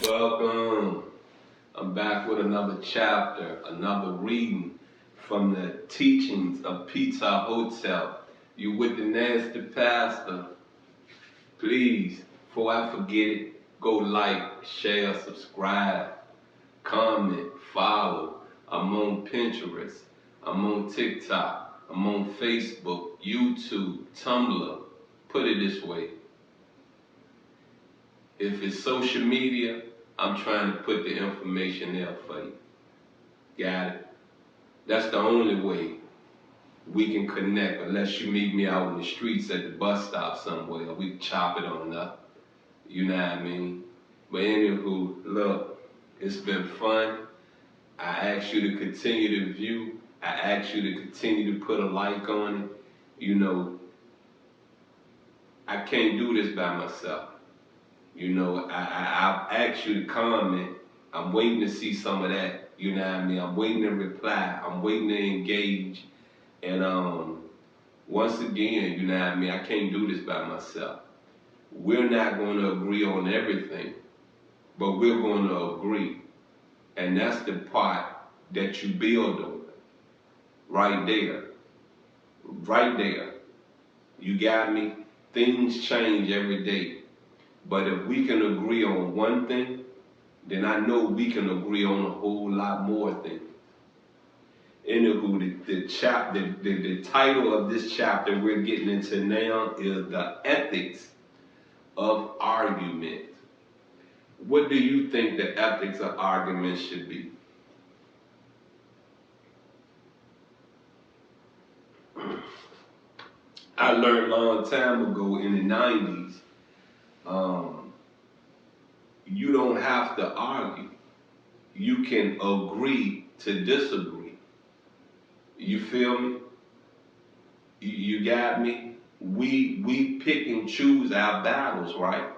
Welcome. I'm back with another chapter, another reading from the teachings of Peter Hotel. You with the nasty pastor. Please, before I forget it, go like, share, subscribe, comment, follow. I'm on Pinterest. I'm on TikTok. I'm on Facebook, YouTube, Tumblr. Put it this way. If it's social media, I'm trying to put the information there for you. Got it? That's the only way we can connect, unless you meet me out in the streets at the bus stop somewhere. We can chop it on up. You know what I mean? But anywho, look, it's been fun. I ask you to continue to view. I ask you to continue to put a like on it. You know, I can't do this by myself. You know, I've asked you to comment. I'm waiting to see some of that. You know what I mean? I'm waiting to reply. I'm waiting to engage. And once again, you know what I mean? I can't do this by myself. We're not going to agree on everything, but we're going to agree. And that's the part that you build on. Right there. Right there. You got me? Things change every day. But if we can agree on one thing, then I know we can agree on a whole lot more things. Anywho, the title of this chapter we're getting into now is the ethics of argument. What do you think the ethics of argument should be? I learned a long time ago in the 90s, you don't have to argue. You can agree to disagree. You feel me? You got me? We pick and choose our battles, right?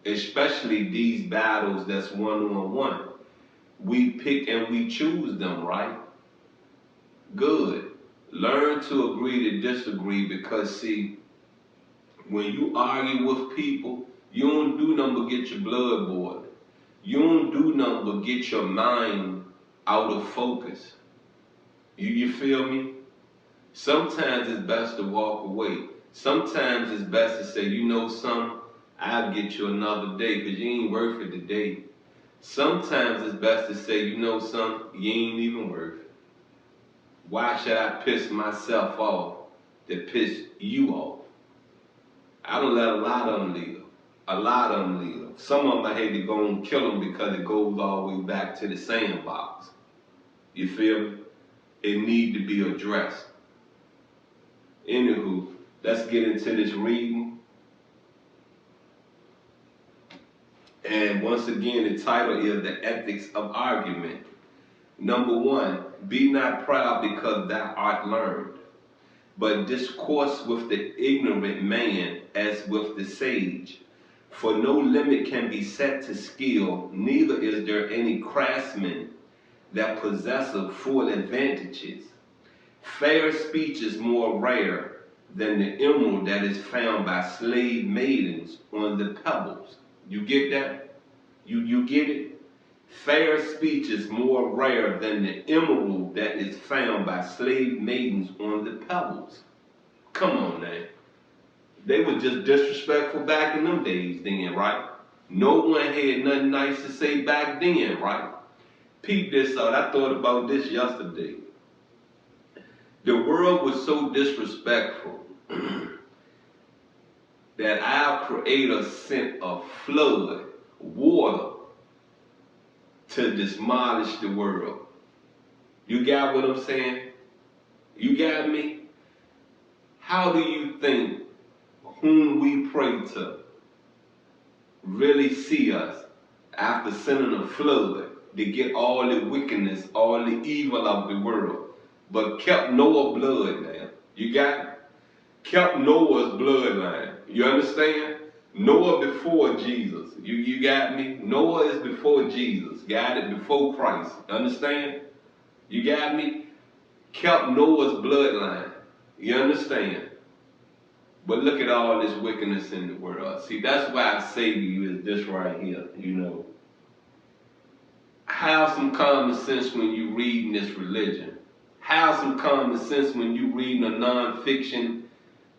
Especially these battles that's one-on-one. We pick and we choose them, right? Good. Learn to agree to disagree, because see, when you argue with people, you don't do nothing but get your blood boiling. You don't do nothing but get your mind out of focus. You feel me? Sometimes it's best to walk away. Sometimes it's best to say, you know something, I'll get you another day because you ain't worth it today. Sometimes it's best to say, you know something, you ain't even worth it. Why should I piss myself off to piss you off? I don't let a lot of them live. A lot of them live. Some of them I hate to go and kill them because it goes all the way back to the sandbox. You feel me? It need to be addressed. Anywho, let's get into this reading. And once again, the title is The Ethics of Argument. Number 1, be not proud because thou art learned, but discourse with the ignorant man as with the sage. For no limit can be set to skill, neither is there any craftsman that possesseth full advantages. Fair speech is more rare than the emerald that is found by slave maidens on the pebbles. You get that? You get it? Fair speech is more rare than the emerald that is found by slave maidens on the pebbles. Come on, man. They were just disrespectful back in them days then, right? No one had nothing nice to say back then, right? Peep this out. I thought about this yesterday. The world was so disrespectful that our Creator sent a flood, water, to demolish the world. You got what I'm saying? You got me? How do you think whom we pray to really see us after sending a flood to get all the wickedness, all the evil of the world, but kept Noah's blood, man? You got it? Kept Noah's bloodline. You understand? Noah before Jesus. You got me? Noah is before Jesus. Got it? Before Christ. Understand? You got me? Kept Noah's bloodline. You understand? But look at all this wickedness in the world. See, that's why I say to you is this right here, you know. Have some common sense when you reading this religion. Have some common sense when you reading a non-fiction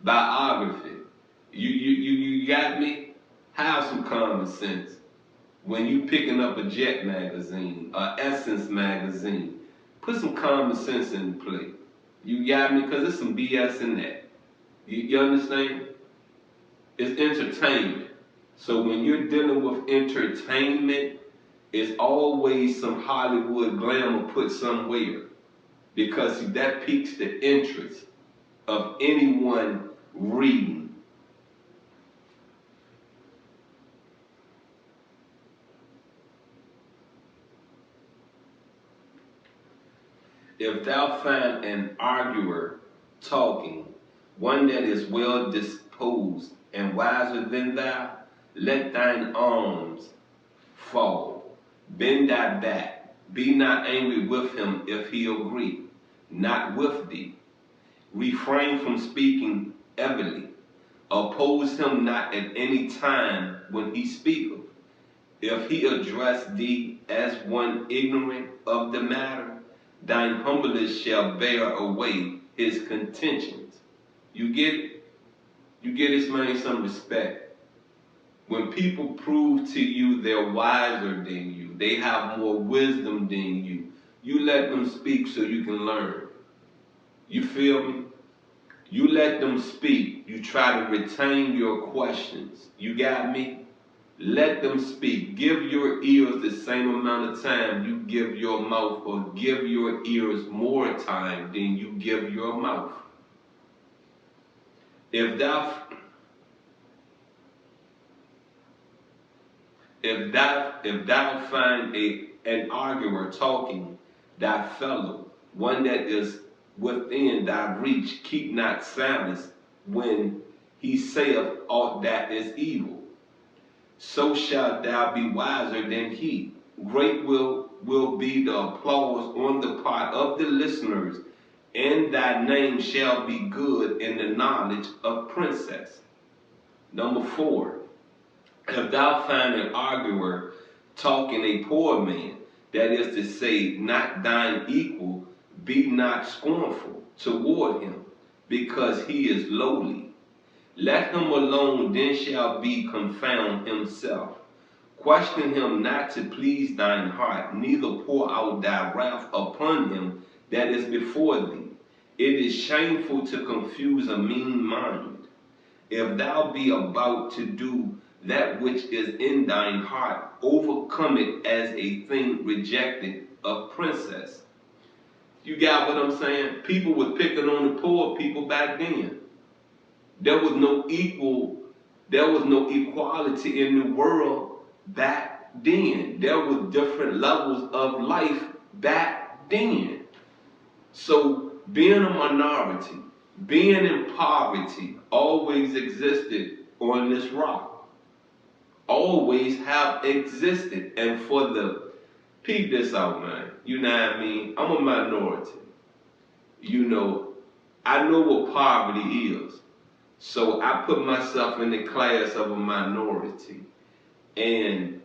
biography. You got me? Have some common sense when you picking up a Jet magazine, a Essence magazine. Put some common sense in play. You got me? Because there's some BS in that. You understand? It's entertainment. So when you're dealing with entertainment, it's always some Hollywood glamour put somewhere. Because see, that piques the interest of anyone reading. If thou find an arguer talking, one that is well disposed and wiser than thou, let thine arms fall. Bend thy back. Be not angry with him if he agree not with thee. Refrain from speaking evilly. Oppose him not at any time when he speaketh. If he address thee as one ignorant of the matter, thine humblest shall bear away his contentions. You get it? You get this man some respect. When people prove to you they're wiser than you, they have more wisdom than you let them speak so you can learn. You feel me? You let them speak. You try to retain your questions. You got me? Let them speak. Give your ears the same amount of time you give your mouth, or give your ears more time than you give your mouth. If thou find an arguer talking, thy fellow, one that is within thy reach, keep not silence when he saith aught that is evil. So shalt thou be wiser than he. Great will be the applause on the part of the listeners, and thy name shall be good in the knowledge of princess. Number 4, if thou find an arguer talking a poor man, that is to say, not thine equal, be not scornful toward him, because he is lowly. Let him alone, then shall be confound himself. Question him not to please thine heart, neither pour out thy wrath upon him that is before thee. It is shameful to confuse a mean mind. If thou be about to do that which is in thine heart, overcome it as a thing rejected of princess. You got what I'm saying? People was picking on the poor people back then. There was no equality in the world back then. There was different levels of life back then. So being a minority, being in poverty, always existed on this rock. Always have existed. And for the, peep this out, man. You know what I mean? I'm a minority. You know, I know what poverty is. So I put myself in the class of a minority. And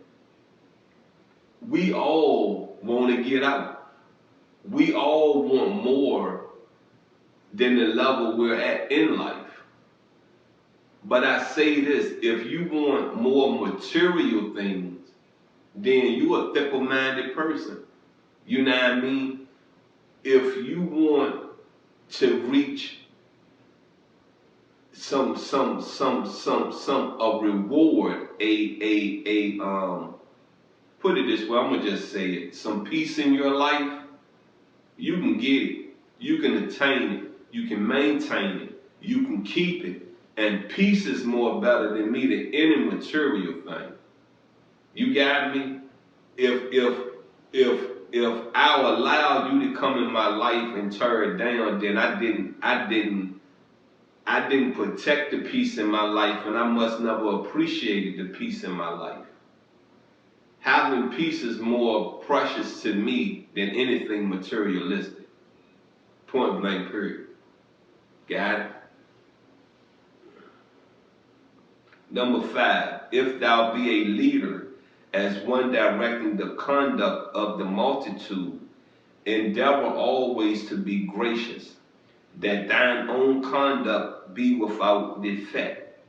we all want to get out. We all want more than the level we're at in life. But I say this, if you want more material things, then you a fickle-minded person. You know what I mean? If you want to reach some a reward, put it this way, I'm gonna just say it, some peace in your life, you can get it, you can attain it, you can maintain it, you can keep it, and peace is more better than me than any material thing. You got me? If I allowed you to come in my life and tear it down, then I didn't protect the peace in my life, and I must never appreciated the peace in my life. Having peace is more precious to me than anything materialistic. Point blank, period. Got it? Number 5, if thou be a leader as one directing the conduct of the multitude. Endeavor always to be gracious, that thine own conduct be without defect.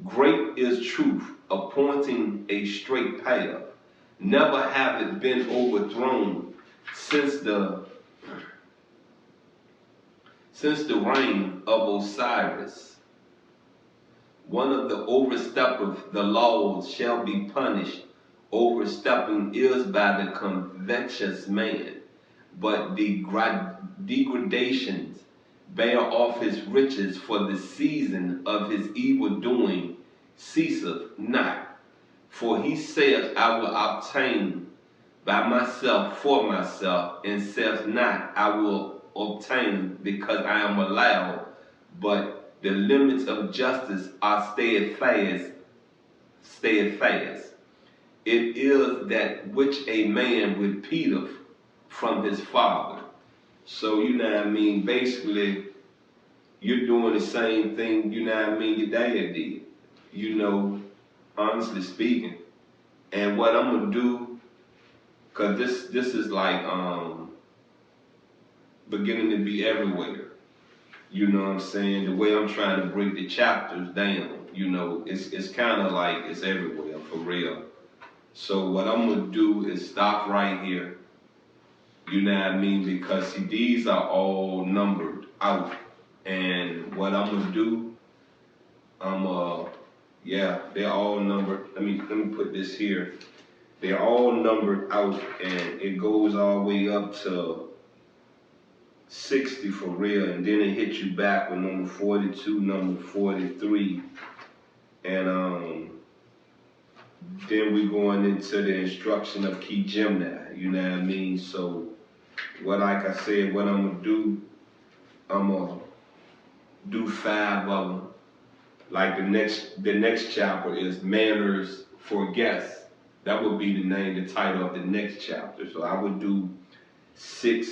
Great is truth, appointing a straight path. Never have it been overthrown since the reign of Osiris. One of the oversteppers the laws shall be punished. Overstepping is by the covetous man, but the degradations bear off his riches, for the season of his evil doing ceaseth not. For he saith, I will obtain by myself for myself, and saith not, I will obtain because I am allowed, but the limits of justice are steadfast. It is that which a man repeateth from his father. So, you know what I mean? Basically, you're doing the same thing, you know what I mean, your dad did. You know, honestly speaking. And what I'm going to do, because this is like beginning to be everywhere. You know what I'm saying? The way I'm trying to break the chapters down, you know, it's kind of like it's everywhere, for real. So what I'm going to do is stop right here. You know what I mean? Because see, these are all numbered out. And what I'm going to do, yeah, they're all numbered. Let me put this here. They're all numbered out, and it goes all the way up to 60 for real, and then it hits you back with number 42, number 43, and then we going into the instruction of key Gemini, you know what I mean? So, like I said, what I'm gonna do, I'm gonna do 5 of them. Like the next chapter is manners for guests. That would be the title of the next chapter. So I would do 6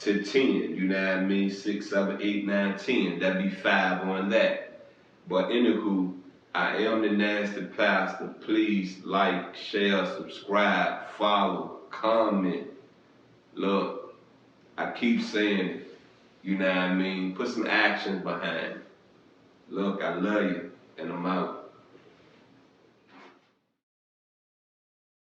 to 10, you know what I mean? 6, 7, 8, 9, 10. That'd be 5 on that. But anywho, I am the Nasty Pastor. Please like, share, subscribe, follow, comment. Look, I keep saying it. You know what I mean? Put some actions behind it. Look, I love you, and I'm out.